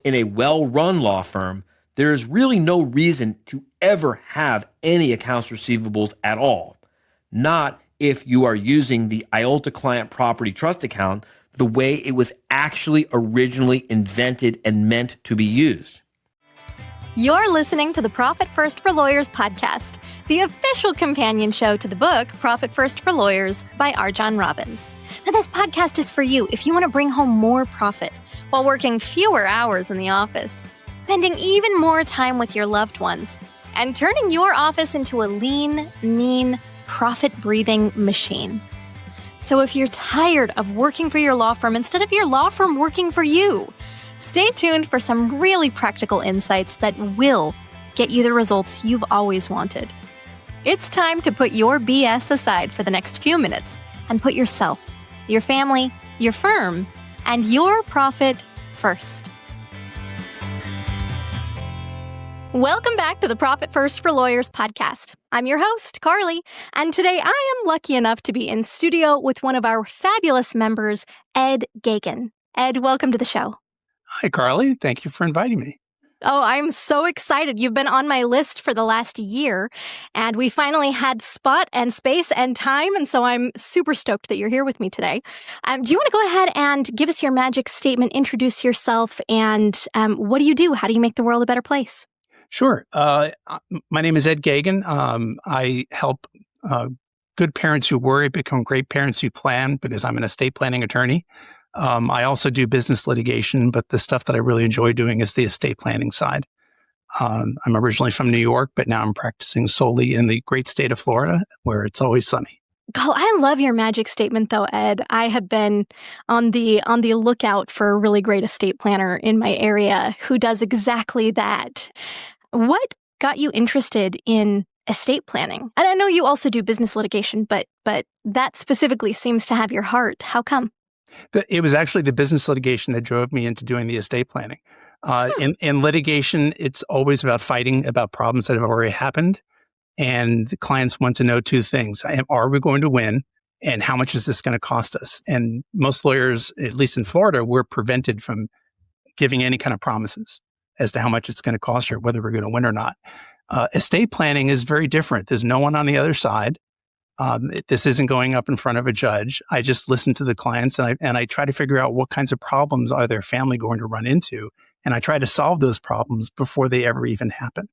In a well-run law firm, there is really no reason to ever have any accounts receivables at all. Not if you are using the IOLTA client property trust account the way it was actually originally invented and meant to be used. You're listening to the Profit First for Lawyers podcast, the official companion show to the book Profit First for Lawyers by RJon Robbins. Now, this podcast is for you if you want to bring home more profit while working fewer hours in the office, spending even more time with your loved ones, and turning your office into a lean, mean, profit-breathing machine. So if you're tired of working for your law firm instead of your law firm working for you, stay tuned for some really practical insights that will get you the results you've always wanted. It's time to put your BS aside for the next few minutes and put yourself, your family, your firm, and your profit first. Welcome back to the Profit First for Lawyers podcast. I'm your host, Carly, and today I am lucky enough to be in studio with one of our fabulous members, Ed Gegan. Ed, welcome to the show. Hi, Carly. Thank you for inviting me. Oh, I'm so excited. You've been on my list for the last year, and we finally had spot and space and time, and so I'm super stoked that you're here with me today. Do you want to go ahead and give us your magic statement, introduce yourself, and what do you do? How do you make the world a better place? Sure. My name is Ed Gegan. I help good parents who worry become great parents who plan because I'm an estate planning attorney. I also do business litigation, but the stuff that I really enjoy doing is the estate planning side. I'm originally from New York, but now I'm practicing solely in the great state of Florida, where it's always sunny. Oh, I love your magic statement, though, Ed. I have been on the lookout for a really great estate planner in my area who does exactly that. What got you interested in estate planning? And I know you also do business litigation, but that specifically seems to have your heart. How come? It was actually the business litigation that drove me into doing the estate planning. In litigation, it's always about fighting about problems that have already happened. And the clients want to know two things. Are we going to win? And how much is this going to cost us? And most lawyers, at least in Florida, we're prevented from giving any kind of promises as to how much it's going to cost or whether we're going to win or not. Estate planning is very different. There's no one on the other side. This isn't going up in front of a judge. I just listen to the clients and I try to figure out what kinds of problems are their family going to run into. And I try to solve those problems before they ever even happen,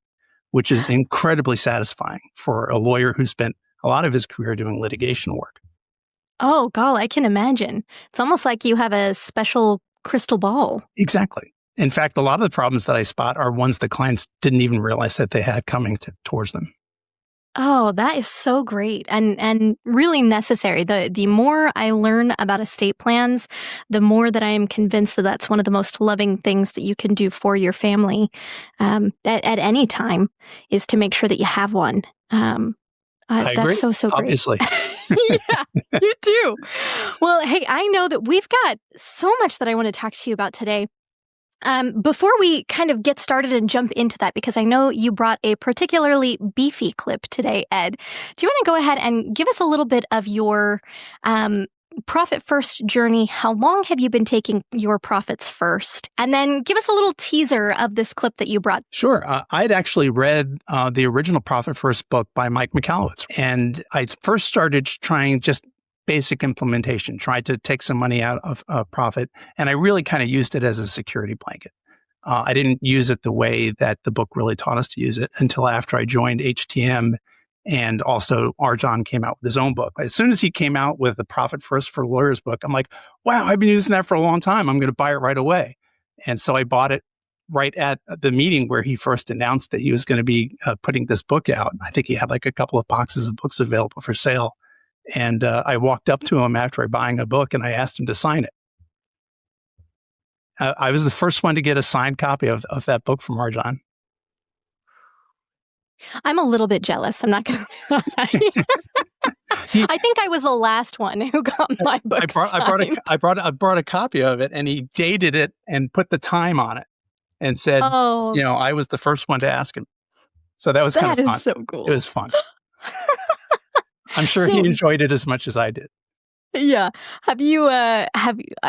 which is incredibly satisfying for a lawyer who spent a lot of his career doing litigation work. Oh, God, I can imagine. It's almost like you have a special crystal ball. Exactly. In fact, a lot of the problems that I spot are ones the clients didn't even realize that they had coming towards them. Oh, that is so great and really necessary. The more I learn about estate plans, the more that I am convinced that that's one of the most loving things that you can do for your family at any time is to make sure that you have one. I agree. That's so great. Obviously. Yeah, you do. Well, hey, I know that we've got so much that I want to talk to you about today. Before we kind of get started and jump into that, because I know you brought a particularly beefy clip today, Ed, do you want to go ahead and give us a little bit of your profit first journey? How long have you been taking your profits first? And then give us a little teaser of this clip that you brought. Sure. I'd actually read the original Profit First book by Mike Michalowicz, and I first started trying just basic implementation, tried to take some money out of profit, and I really kind of used it as a security blanket. I didn't use it the way that the book really taught us to use it until after I joined HTM, and also RJon came out with his own book. As soon as he came out with the Profit First for Lawyers book, I'm like, wow, I've been using that for a long time. I'm going to buy it right away. And so I bought it right at the meeting where he first announced that he was going to be putting this book out. I think he had like a couple of boxes of books available for sale. And I walked up to him after buying a book and I asked him to sign it. I was the first one to get a signed copy of that book from RJon. I'm a little bit jealous. I'm not going to lie. I think I was the last one who got my book signed. I brought a copy of it, and he dated it and put the time on it and said, I was the first one to ask him. So that was kind of fun. That is so cool. It was fun. I'm sure he enjoyed it as much as I did. Yeah.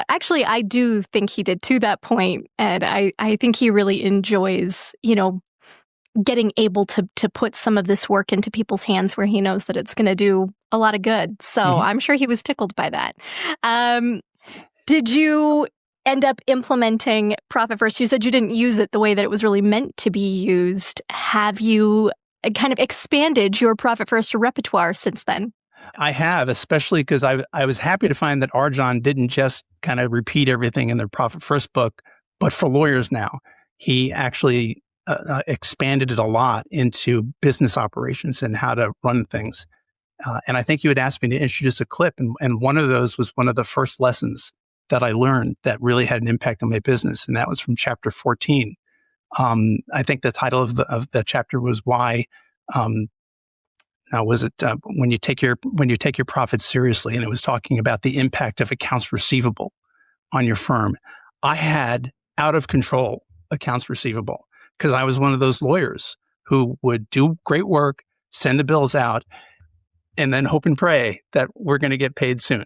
Actually, I do think he did to that point. And I think he really enjoys, getting able to put some of this work into people's hands where he knows that it's going to do a lot of good. So I'm sure he was tickled by that. Did you end up implementing Profit First? You said you didn't use it the way that it was really meant to be used. Have you kind of expanded your Profit First repertoire since then? I have, especially because I was happy to find that RJon didn't just kind of repeat everything in the Profit First book, but for lawyers now. He actually expanded it a lot into business operations and how to run things. And I think you had asked me to introduce a clip, and one of those was one of the first lessons that I learned that really had an impact on my business, and that was from chapter 14. I think the title of the chapter was why. Now, was it when you take your profits seriously? And it was talking about the impact of accounts receivable on your firm. I had out of control accounts receivable because I was one of those lawyers who would do great work, send the bills out, and then hope and pray that we're going to get paid soon.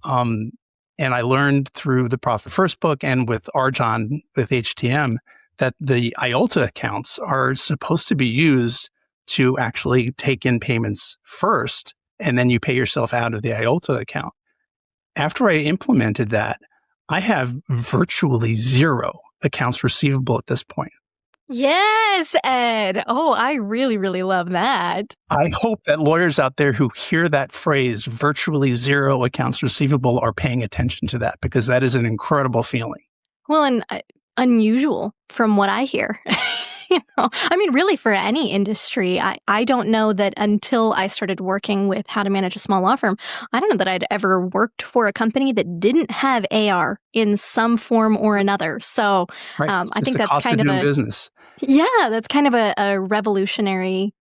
And I learned through the Profit First book and with RJon with HTM that the IOLTA accounts are supposed to be used to actually take in payments first, and then you pay yourself out of the IOLTA account. After I implemented that, I have virtually zero accounts receivable at this point. Yes, Ed. Oh, I really, really love that. I hope that lawyers out there who hear that phrase, virtually zero accounts receivable, are paying attention to that, because that is an incredible feeling. Well, and unusual from what I hear. I mean, really for any industry, I don't know that until I started working with how to manage a small law firm, I don't know that I'd ever worked for a company that didn't have AR in some form or another. So Right. I think that's cost kind of of doing business. Yeah, that's kind of a revolutionary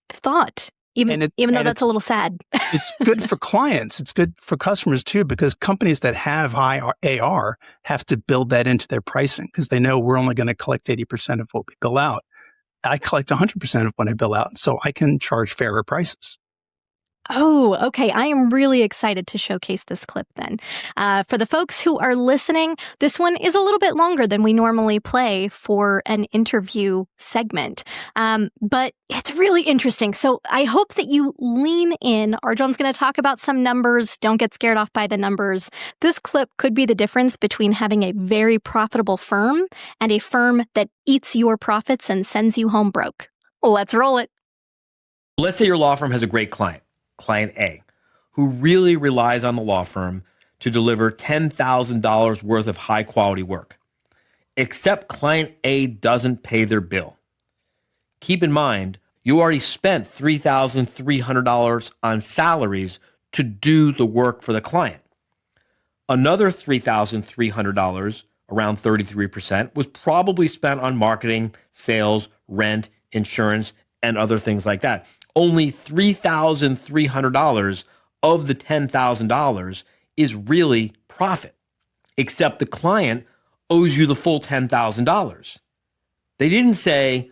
thought, even though that's a little sad. It's good for clients. It's good for customers too, because companies that have high AR have to build that into their pricing because they know we're only going to collect 80% of what we bill out. I collect 100% of what I bill out, so I can charge fairer prices. Oh, okay. I am really excited to showcase this clip then. For the folks who are listening, this one is a little bit longer than we normally play for an interview segment. But it's really interesting. So I hope that you lean in. RJon's going to talk about some numbers. Don't get scared off by the numbers. This clip could be the difference between having a very profitable firm and a firm that eats your profits and sends you home broke. Let's roll it. Let's say your law firm has a great client A, who really relies on the law firm to deliver $10,000 worth of high quality work, except client A doesn't pay their bill. Keep in mind, you already spent $3,300 on salaries to do the work for the client. Another $3,300, around 33%, was probably spent on marketing, sales, rent, insurance, and other things like that. Only $3,300 of the $10,000 is really profit, except the client owes you the full $10,000. They didn't say,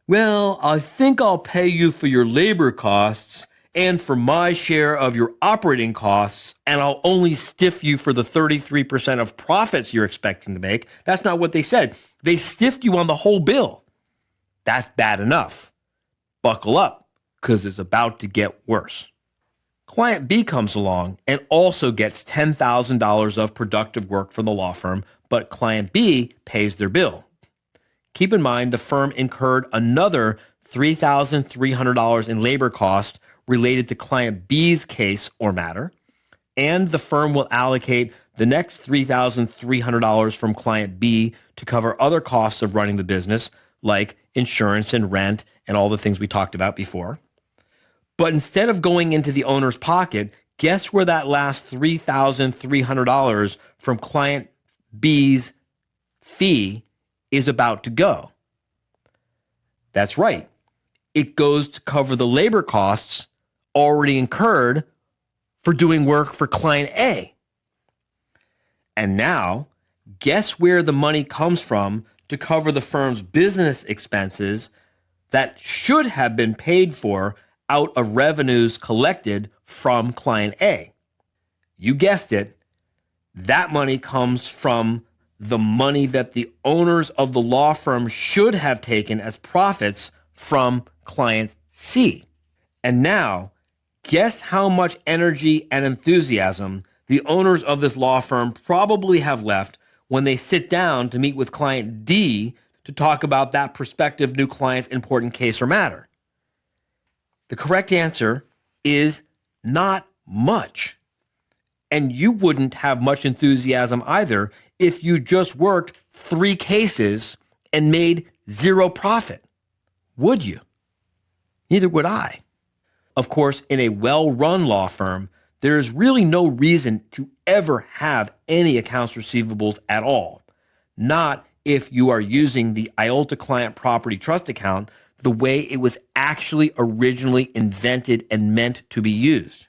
well, I think I'll pay you for your labor costs and for my share of your operating costs, and I'll only stiff you for the 33% of profits you're expecting to make. That's not what they said. They stiffed you on the whole bill. That's bad enough. Buckle up, because it's about to get worse. Client B comes along and also gets $10,000 of productive work from the law firm, but client B pays their bill. Keep in mind the firm incurred another $3,300 in labor cost related to client B's case or matter, and the firm will allocate the next $3,300 from client B to cover other costs of running the business, like insurance and rent and all the things we talked about before. But instead of going into the owner's pocket, guess where that last $3,300 from client B's fee is about to go? That's right. It goes to cover the labor costs already incurred for doing work for client A. And now, guess where the money comes from to cover the firm's business expenses that should have been paid for out of revenues collected from client A? You guessed it. That money comes from the money that the owners of the law firm should have taken as profits from client C. And now, guess how much energy and enthusiasm the owners of this law firm probably have left when they sit down to meet with client D to talk about that prospective new client's important case or matter. The correct answer is not much. And you wouldn't have much enthusiasm either if you just worked 3 cases and made 0 profit, would you? Neither would I. Of course, in a well-run law firm, there is really no reason to ever have any accounts receivables at all. Not if you are using the IOLTA client property trust account the way it was actually originally invented and meant to be used.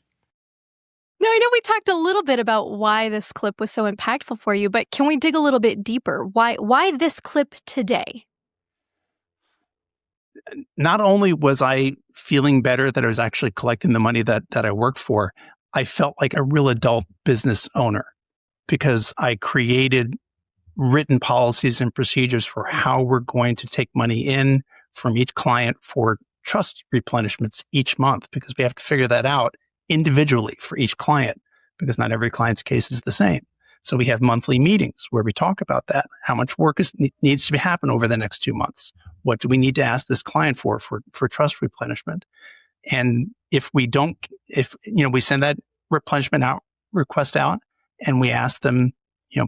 Now, I know we talked a little bit about why this clip was so impactful for you, but can we dig a little bit deeper? Why this clip today? Not only was I feeling better that I was actually collecting the money that I worked for, I felt like a real adult business owner because I created written policies and procedures for how we're going to take money in from each client for trust replenishments each month, because we have to figure that out individually for each client, because not every client's case is the same. So we have monthly meetings where we talk about that. How much work needs to happen over the next 2 months? What do we need to ask this client for trust replenishment? And if we send that replenishment request out and we ask them,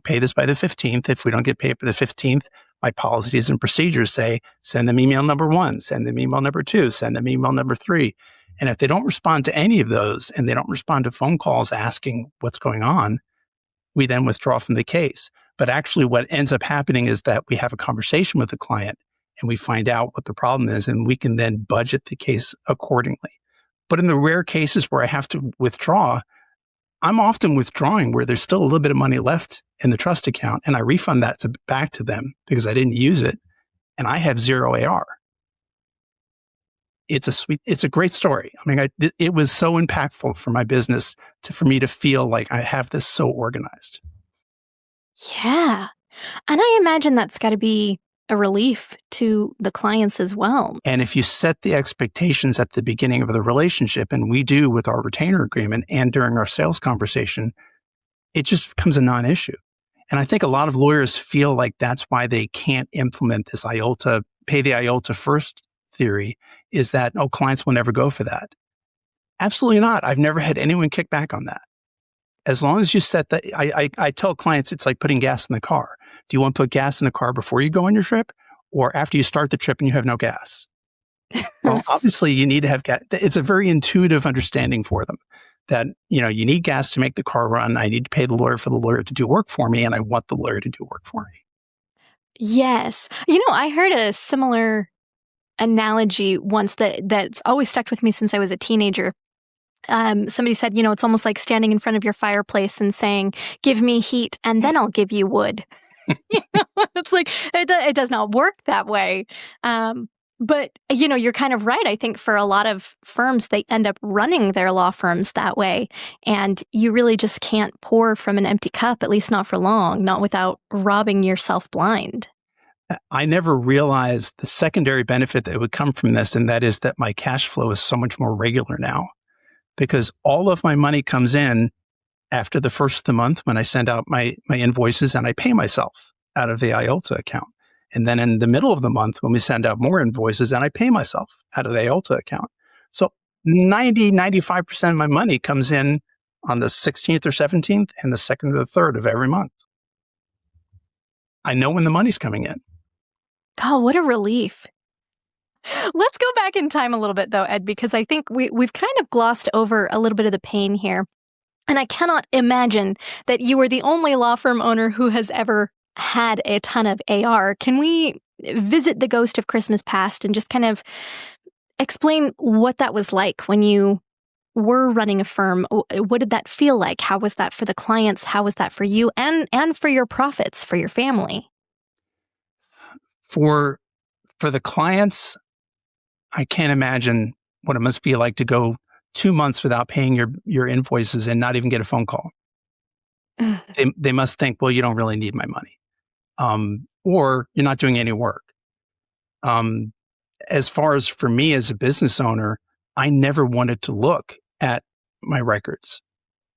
pay this by the 15th. If we don't get paid by the 15th, my policies and procedures say, send them email number 1, send them email number 2, send them email number 3. And if they don't respond to any of those and they don't respond to phone calls asking what's going on, we then withdraw from the case. But actually what ends up happening is that we have a conversation with the client and we find out what the problem is, and we can then budget the case accordingly. But in the rare cases where I have to withdraw, I'm often withdrawing where there's still a little bit of money left in the trust account, and I refund that back to them because I didn't use it, and I have 0 AR. It's a great story. I mean, it was so impactful for my business for me to feel like I have this so organized. Yeah. And I imagine that's got to be a relief to the clients as well. And if you set the expectations at the beginning of the relationship, and we do with our retainer agreement and during our sales conversation, it just becomes a non-issue. And I think a lot of lawyers feel like that's why they can't implement this IOLTA, pay the IOLTA first theory, is that, clients will never go for that. Absolutely not. I've never had anyone kick back on that. As long as you set that, I tell clients it's like putting gas in the car. Do you want to put gas in the car before you go on your trip or after you start the trip and you have no gas? Well, obviously you need to have gas. It's a very intuitive understanding for them that, you need gas to make the car run. I need to pay the lawyer for the lawyer to do work for me, and I want the lawyer to do work for me. Yes. I heard a similar analogy once that's always stuck with me since I was a teenager. Somebody said, it's almost like standing in front of your fireplace and saying, give me heat and then I'll give you wood. It's like, it does not work that way. But, you're kind of right. I think for a lot of firms, they end up running their law firms that way. And you really just can't pour from an empty cup, at least not for long, not without robbing yourself blind. I never realized the secondary benefit that would come from this, and that is that my cash flow is so much more regular now, because all of my money comes in after the first of the month when I send out my invoices and I pay myself out of the IOLTA account. And then in the middle of the month when we send out more invoices and I pay myself out of the IOLTA account. So 95% of my money comes in on the 16th or 17th and the 2nd or the 3rd of every month. I know when the money's coming in. God, what a relief. Let's go back in time a little bit, though, Ed, because I think we've kind of glossed over a little bit of the pain here. And I cannot imagine that you are the only law firm owner who has ever had a ton of AR. Can we visit the ghost of Christmas past and just kind of explain what that was like when you were running a firm? What did that feel like? How was that for the clients? How was that for you and for your profits, for your family? For the clients, I can't imagine what it must be like to go 2 months without paying your invoices and not even get a phone call. They must think, well, you don't really need my money. Or you're not doing any work. As far as for me as a business owner, I never wanted to look at my records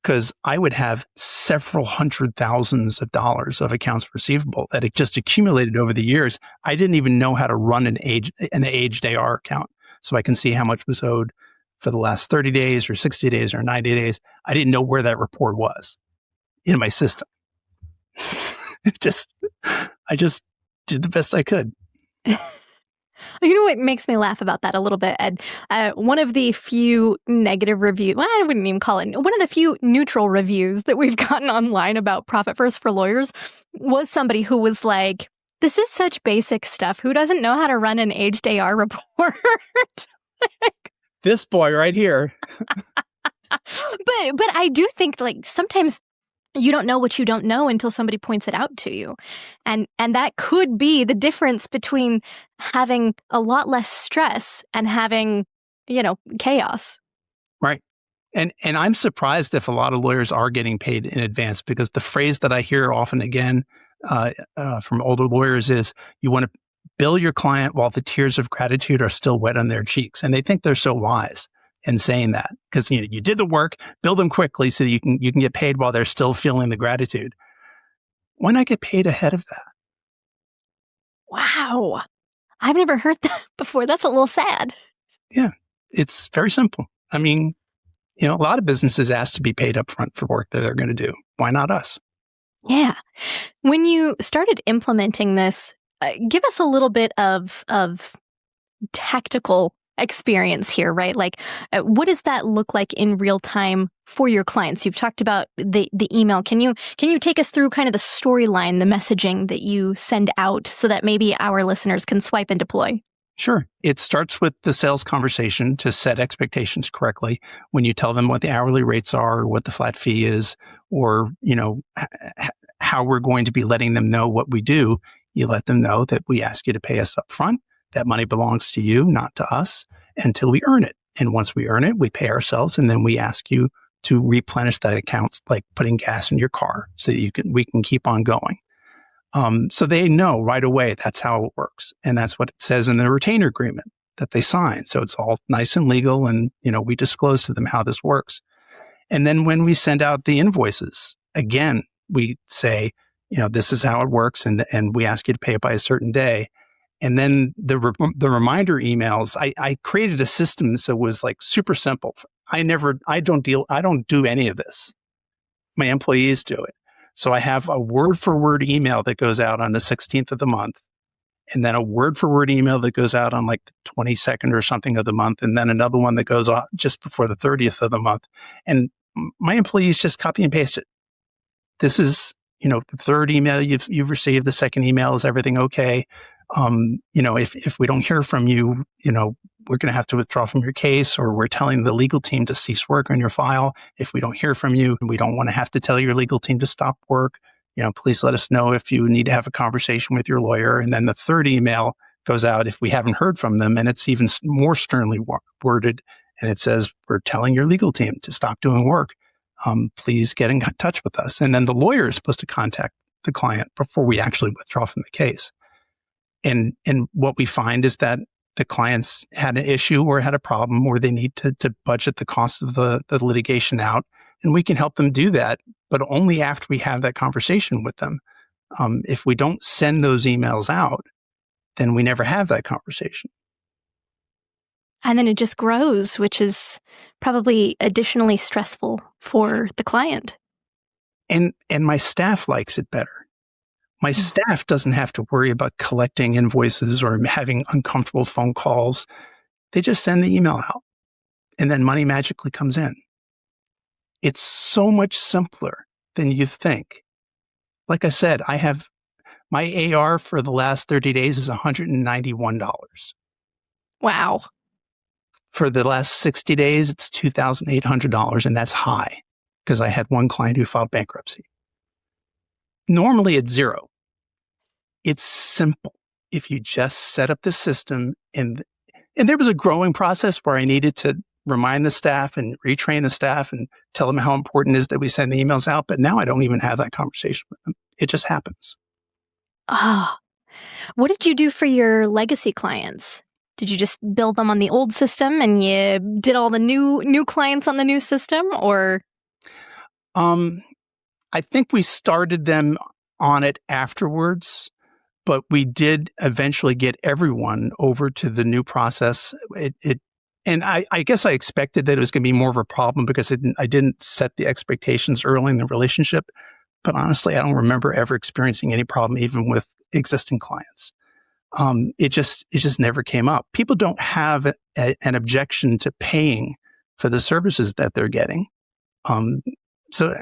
because I would have several hundred thousands of dollars of accounts receivable that had just accumulated over the years. I didn't even know how to run an aged AR account. So I can see how much was owed for the last 30 days or 60 days or 90 days. I didn't know where that report was in my system. I just did the best I could. You know what makes me laugh about that a little bit, Ed? One of the few negative reviews, well, I wouldn't even call it, one of the few neutral reviews that we've gotten online about Profit First for Lawyers was somebody who was like, this is such basic stuff. Who doesn't know how to run an aged AR report? This boy right here. But I do think like sometimes you don't know what you don't know until somebody points it out to you. And that could be the difference between having a lot less stress and having, chaos. Right. And I'm surprised if a lot of lawyers are getting paid in advance, because the phrase that I hear often again from older lawyers is you want to bill your client while the tears of gratitude are still wet on their cheeks. And they think they're so wise in saying that because you did the work, bill them quickly so that you can get paid while they're still feeling the gratitude. Why not get paid ahead of that? Wow. I've never heard that before. That's a little sad. Yeah, it's very simple. I mean, a lot of businesses ask to be paid up front for work that they're going to do. Why not us? Yeah. When you started implementing this, give us a little bit of tactical experience here, right? Like, what does that look like in real time for your clients? You've talked about the email. Can you take us through kind of the storyline, the messaging that you send out so that maybe our listeners can swipe and deploy? Sure. It starts with the sales conversation to set expectations correctly. When you tell them what the hourly rates are, or what the flat fee is, or, how we're going to be letting them know what we do, you let them know that we ask you to pay us up front. That money belongs to you, not to us, until we earn it. And once we earn it, we pay ourselves, and then we ask you to replenish that account, like putting gas in your car, so that we can keep on going. So they know right away that's how it works, and that's what it says in the retainer agreement that they sign. So it's all nice and legal, and we disclose to them how this works. And then when we send out the invoices, again, we say, this is how it works, and we ask you to pay it by a certain day. And then the reminder emails, I created a system so it was like super simple. I don't do any of this. My employees do it. So I have a word for word email that goes out on the 16th of the month, and then a word for word email that goes out on like the 22nd or something of the month, and then another one that goes out just before the 30th of the month. And my employees just copy and paste it. This is, the third email you've received. The second email, is everything okay? If we don't hear from you, we're going to have to withdraw from your case, or we're telling the legal team to cease work on your file. If we don't hear from you, we don't want to have to tell your legal team to stop work. Please let us know if you need to have a conversation with your lawyer. And then the third email goes out if we haven't heard from them, and it's even more sternly worded. And it says, we're telling your legal team to stop doing work. Please get in touch with us. And then the lawyer is supposed to contact the client before we actually withdraw from the case. And what we find is that the clients had an issue or had a problem, or they need to budget the cost of the litigation out. And we can help them do that, but only after we have that conversation with them. If we don't send those emails out, then we never have that conversation. And then it just grows, which is probably additionally stressful for the client. And my staff likes it better. My staff doesn't have to worry about collecting invoices or having uncomfortable phone calls. They just send the email out, and then money magically comes in. It's so much simpler than you think. Like I said, I have my AR for the last 30 days is $191. Wow. For the last 60 days, it's $2,800, and that's high because I had one client who filed bankruptcy. Normally, it's zero. It's simple. If you just set up the system, and there was a growing process where I needed to remind the staff and retrain the staff and tell them how important it is that we send the emails out. But now I don't even have that conversation with them. It just happens. Oh, what did you do for your legacy clients? Did you just build them on the old system and you did all the new clients on the new system, or? I think we started them on it afterwards, but we did eventually get everyone over to the new process. And I guess I expected that it was going to be more of a problem because I didn't set the expectations early in the relationship. But honestly, I don't remember ever experiencing any problem, even with existing clients. It just never came up. People don't have an objection to paying for the services that they're getting. So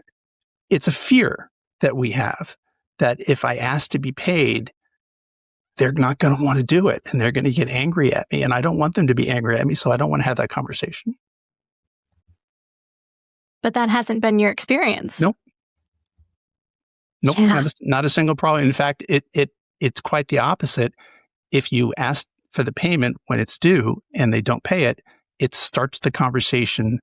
it's a fear that we have that if I ask to be paid, they're not going to want to do it and they're going to get angry at me. And I don't want them to be angry at me. So I don't want to have that conversation. But that hasn't been your experience. Nope. Yeah. Not a single problem. In fact, it's quite the opposite. If you ask for the payment when it's due and they don't pay it, it starts the conversation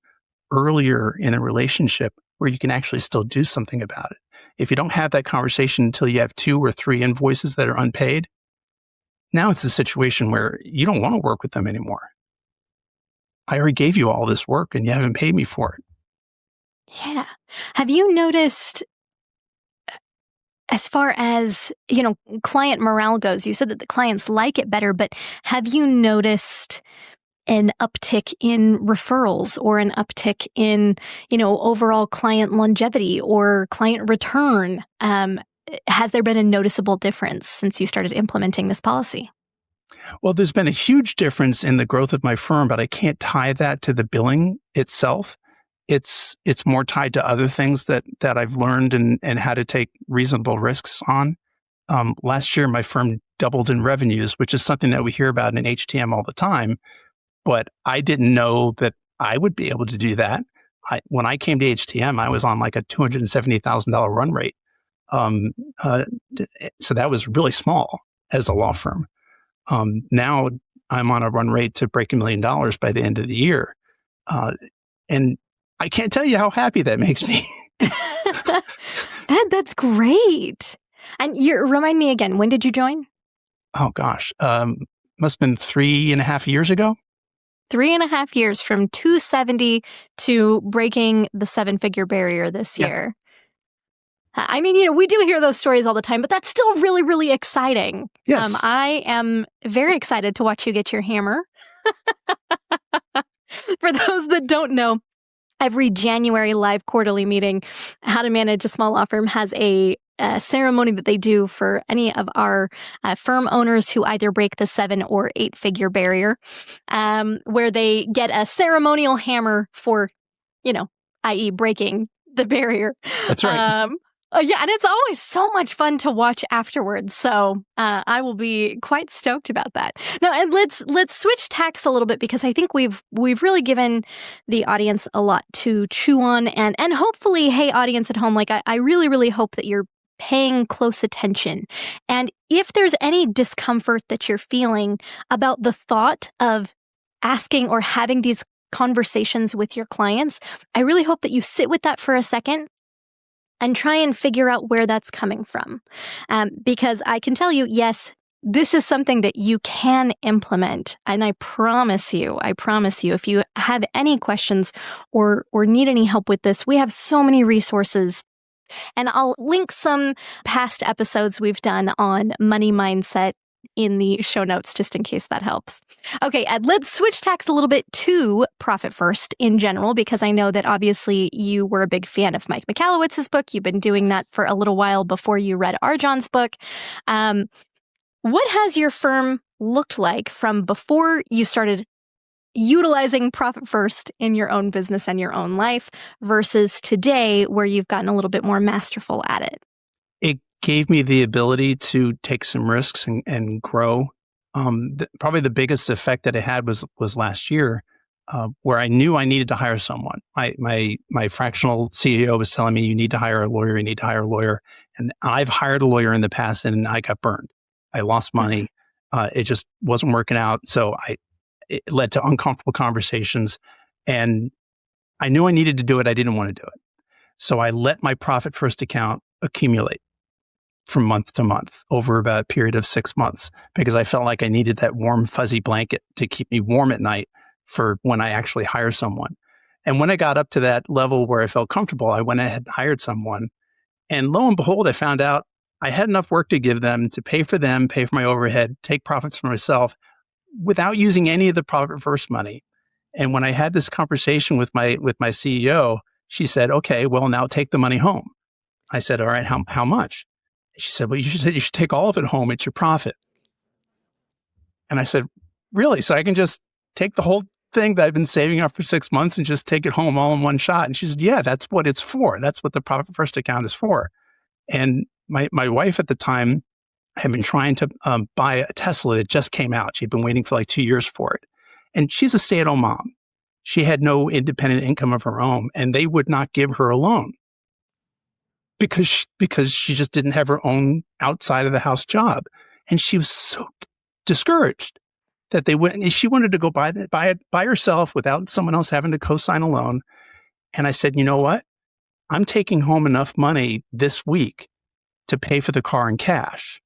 earlier in a relationship where you can actually still do something about it. If you don't have that conversation until you have 2 or 3 invoices that are unpaid, now it's a situation where you don't want to work with them anymore. I already gave you all this work and you haven't paid me for it. Yeah. Have you noticed, as far as, client morale goes, you said that the clients like it better, but have you noticed an uptick in referrals or an uptick in, overall client longevity or client return? Has there been a noticeable difference since you started implementing this policy? Well, there's been a huge difference in the growth of my firm, but I can't tie that to the billing itself. It's more tied to other things that I've learned and how to take reasonable risks on. Last year, my firm doubled in revenues, which is something that we hear about in HTM all the time. But I didn't know that I would be able to do that. When I came to HTM, I was on like a $270,000 run rate. So that was really small as a law firm. Now I'm on a run rate to break $1 million by the end of the year. And I can't tell you how happy that makes me. Ed, that's great. And remind me again, when did you join? Oh gosh. Must have been 3.5 years ago. 3.5 years from 270 to breaking the 7-figure barrier this year. I mean, we do hear those stories all the time, but that's still really, really exciting. Yes. I am very excited to watch you get your hammer. For those that don't know, every January live quarterly meeting, How to Manage a Small Law Firm has a ceremony that they do for any of our firm owners who either break the 7 or 8-figure barrier, where they get a ceremonial hammer for, i.e. breaking the barrier. That's right. Yeah, and it's always so much fun to watch afterwards. So I will be quite stoked about that. Now, and let's switch tacks a little bit because I think we've really given the audience a lot to chew on, and hopefully, hey, audience at home, like I really, really hope that you're paying close attention. And if there's any discomfort that you're feeling about the thought of asking or having these conversations with your clients, I really hope that you sit with that for a second and try and figure out where that's coming from. Because I can tell you, yes, this is something that you can implement. And I promise you, if you have any questions or need any help with this, we have so many resources. And I'll link some past episodes we've done on money mindset in the show notes, just in case that helps. Okay, Ed, let's switch tacks a little bit to Profit First in general, because I know that obviously you were a big fan of Mike Michalowicz's book. You've been doing that for a little while before you read RJon's book. What has your firm looked like from before you started utilizing Profit First in your own business and your own life versus today, where you've gotten a little bit more masterful at it? It gave me the ability to take some risks and grow. Probably the biggest effect that it had was last year, where I knew I needed to hire someone. My fractional CEO was telling me, you need to hire a lawyer, And I've hired a lawyer in the past and I got burned. I lost money. It just wasn't working out. So it led to uncomfortable conversations. And I knew I needed to do it. I didn't want to do it. So I let my Profit First account accumulate from month to month over about a period of 6 months because I felt like I needed that warm, fuzzy blanket to keep me warm at night for when I actually hire someone. And when I got up to that level where I felt comfortable, I went ahead and hired someone. And lo and behold, I found out I had enough work to give them, pay for my overhead, take profits for myself without using any of the Profit First money. And when I had this conversation with my CEO, she said, okay, well, now take the money home. I said, all right, how much? She said, well, you should take all of it home. It's your profit. And I said, really? So I can just take the whole thing that I've been saving up for 6 months and just take it home all in one shot? And she said, yeah, that's what it's for. That's what the Profit First account is for. And my wife at the time had been trying to buy a Tesla that just came out. She'd been waiting for like 2 years for it. And she's a stay-at-home mom. She had no independent income of her own, and they would not give her a loan because she just didn't have her own outside of the house job. And she was so discouraged that they wouldn't. She wanted to go buy it by herself without someone else having to co-sign a loan. And I said, you know what? I'm taking home enough money this week to pay for the car in cash.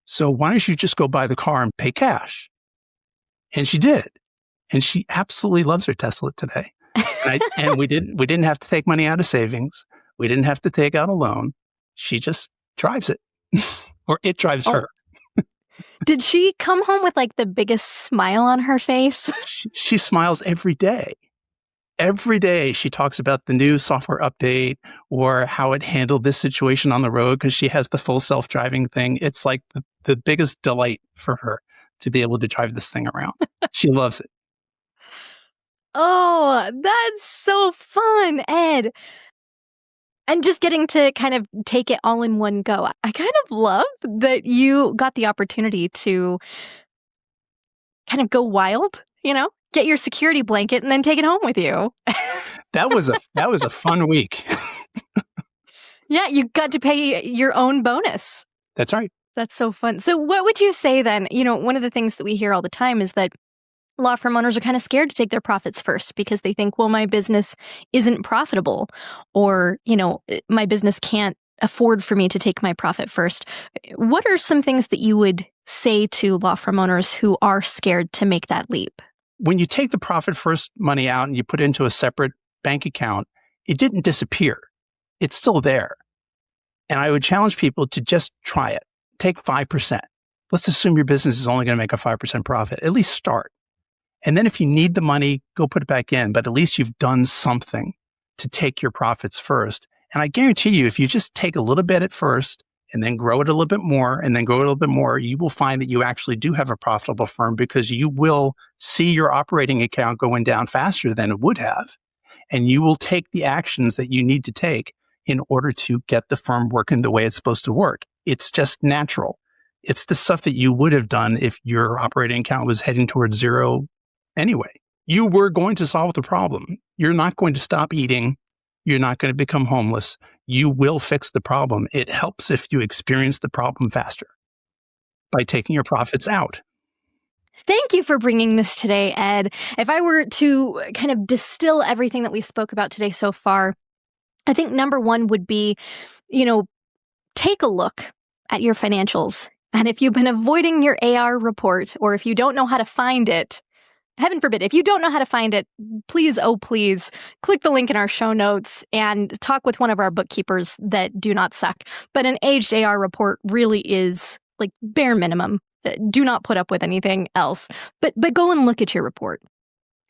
So why don't you just go buy the car and pay cash? And she did. And she absolutely loves her Tesla today. And we didn't have to take money out of savings. We didn't have to take out a loan. She just drives it, or it drives her. Did she come home with like the biggest smile on her face? She smiles every day. Every day she talks about the new software update or how it handled this situation on the road because she has the full self-driving thing. It's like the biggest delight for her to be able to drive this thing around. She loves it. Oh, that's so fun, Ed. And just getting to kind of take it all in one go. I kind of love that you got the opportunity to kind of go wild, get your security blanket and then take it home with you. That was a fun week. Yeah, you got to pay your own bonus. That's right. That's so fun. So what would you say then? One of the things that we hear all the time is that law firm owners are kind of scared to take their profits first because they think, well, my business isn't profitable, or, my business can't afford for me to take my profit first. What are some things that you would say to law firm owners who are scared to make that leap? When you take the Profit First money out and you put it into a separate bank account, it didn't disappear. It's still there. And I would challenge people to just try it. Take 5%. Let's assume your business is only going to make a 5% profit. At least start. And then if you need the money, go put it back in. But at least you've done something to take your profits first. And I guarantee you, if you just take a little bit at first and then grow it a little bit more and then grow it a little bit more, you will find that you actually do have a profitable firm because you will see your operating account going down faster than it would have. And you will take the actions that you need to take in order to get the firm working the way it's supposed to work. It's just natural. It's the stuff that you would have done if your operating account was heading towards zero anyway. You were going to solve the problem. You're not going to stop eating. You're not going to become homeless. You will fix the problem. It helps if you experience the problem faster by taking your profits out. Thank you for bringing this today, Ed. If I were to kind of distill everything that we spoke about today so far, I think number one would be, take a look at your financials. And if you've been avoiding your AR report, or if you don't know how to find it, heaven forbid, if you don't know how to find it, please, oh please, click the link in our show notes and talk with one of our bookkeepers that do not suck. But an aged AR report really is like bare minimum. Do not put up with anything else. But go and look at your report.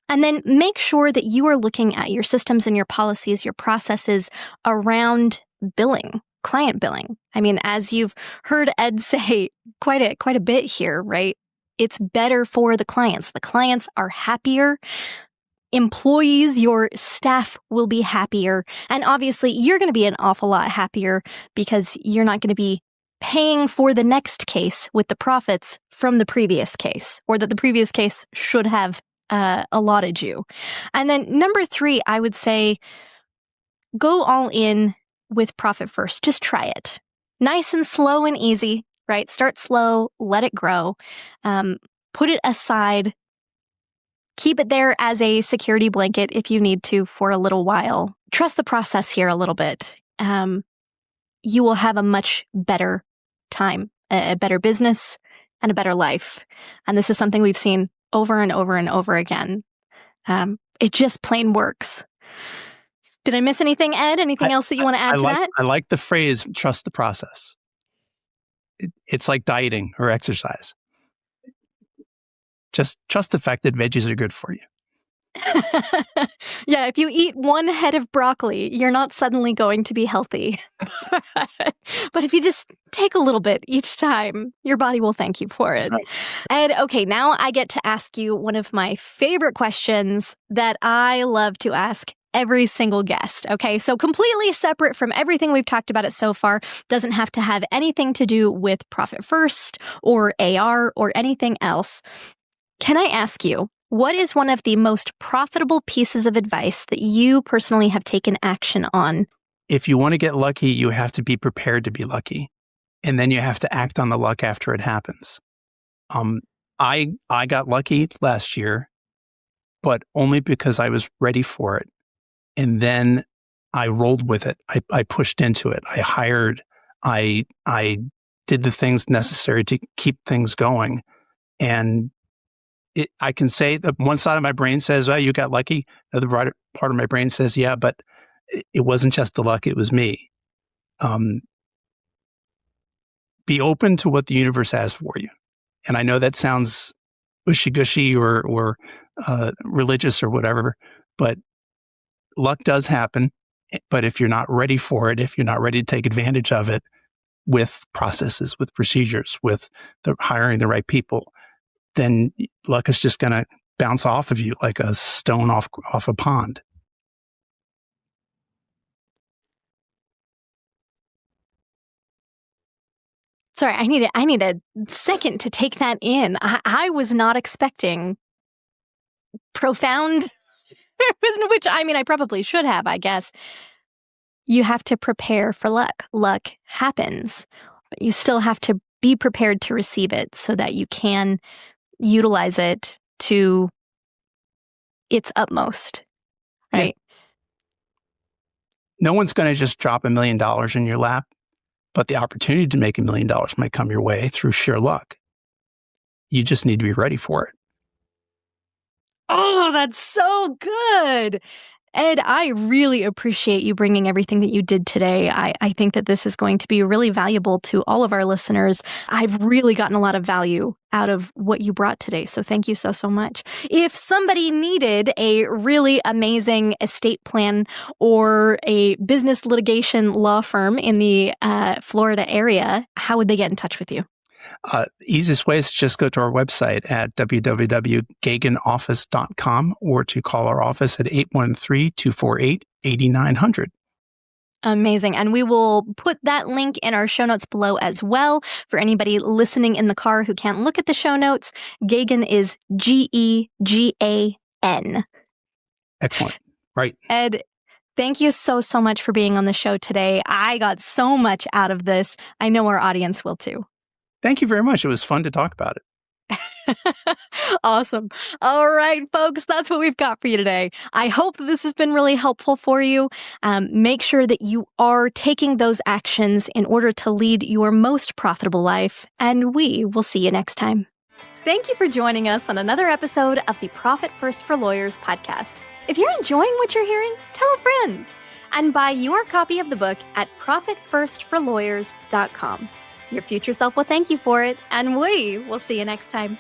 And then make sure that you are looking at your systems and your policies, your processes around billing, client billing. I mean, as you've heard Ed say quite a bit here, right? It's better for the clients. The clients are happier. Employees, your staff will be happier. And obviously, you're going to be an awful lot happier because you're not going to be paying for the next case with the profits from the previous case, or that the previous case should have allotted you. And then number 3, I would say, go all in with Profit First. Just try it. Nice and slow and easy. Right? Start slow, let it grow, put it aside, Keep it there as a security blanket if you need to for a little while. Trust the process here a little bit. You will have a much better time, a better business, and a better life. And this is something we've seen over and over and over again. It just plain works. Did I miss anything, Ed? Anything else that you want to add to that? I like the phrase, trust the process. It's like dieting or exercise. Just trust the fact that veggies are good for you. Yeah, if you eat one head of broccoli, you're not suddenly going to be healthy. But if you just take a little bit each time, your body will thank you for it. Right. Ed, okay, now I get to ask you one of my favorite questions that I love to ask every single guest. Okay, so completely separate from everything we've talked about it so far, doesn't have to have anything to do with Profit First or AR or anything else. Can I ask you, what is one of the most profitable pieces of advice that you personally have taken action on? If you want to get lucky, you have to be prepared to be lucky. And then you have to act on the luck after it happens. I got lucky last year, but only because I was ready for it. And then I rolled with it. I pushed into it. I hired. I did the things necessary to keep things going. And I can say that one side of my brain says, well, you got lucky. The other part of my brain says, yeah, but it wasn't just the luck, it was me. Be open to what the universe has for you. And I know that sounds gushy-gushy or religious or whatever, but luck does happen. But if you're not ready for it, if you're not ready to take advantage of it with processes, with procedures, with hiring the right people, then luck is just going to bounce off of you like a stone off a pond. Sorry, I need a second to take that in. I was not expecting profound, which I probably should have, I guess. You have to prepare for luck. Luck happens, but you still have to be prepared to receive it so that you can utilize it to its utmost, right? Yeah. No one's going to just drop $1 million in your lap, but the opportunity to make $1 million might come your way through sheer luck. You just need to be ready for it. Oh, that's so good. Ed, I really appreciate you bringing everything that you did today. I think that this is going to be really valuable to all of our listeners. I've really gotten a lot of value out of what you brought today. So thank you so much. If somebody needed a really amazing estate plan or a business litigation law firm in the Florida area, how would they get in touch with you? Easiest way is to just go to our website at www.geganoffice.com or to call our office at 813-248-8900. Amazing. And we will put that link in our show notes below as well. For anybody listening in the car who can't look at the show notes, Gegan is Gegan. Excellent. Right. Ed, thank you so much for being on the show today. I got so much out of this. I know our audience will too. Thank you very much. It was fun to talk about it. Awesome. All right, folks, that's what we've got for you today. I hope that this has been really helpful for you. Make sure that you are taking those actions in order to lead your most profitable life, and we will see you next time. Thank you for joining us on another episode of the Profit First for Lawyers podcast. If you're enjoying what you're hearing, tell a friend and buy your copy of the book at profitfirstforlawyers.com. Your future self will thank you for it, and we will see you next time.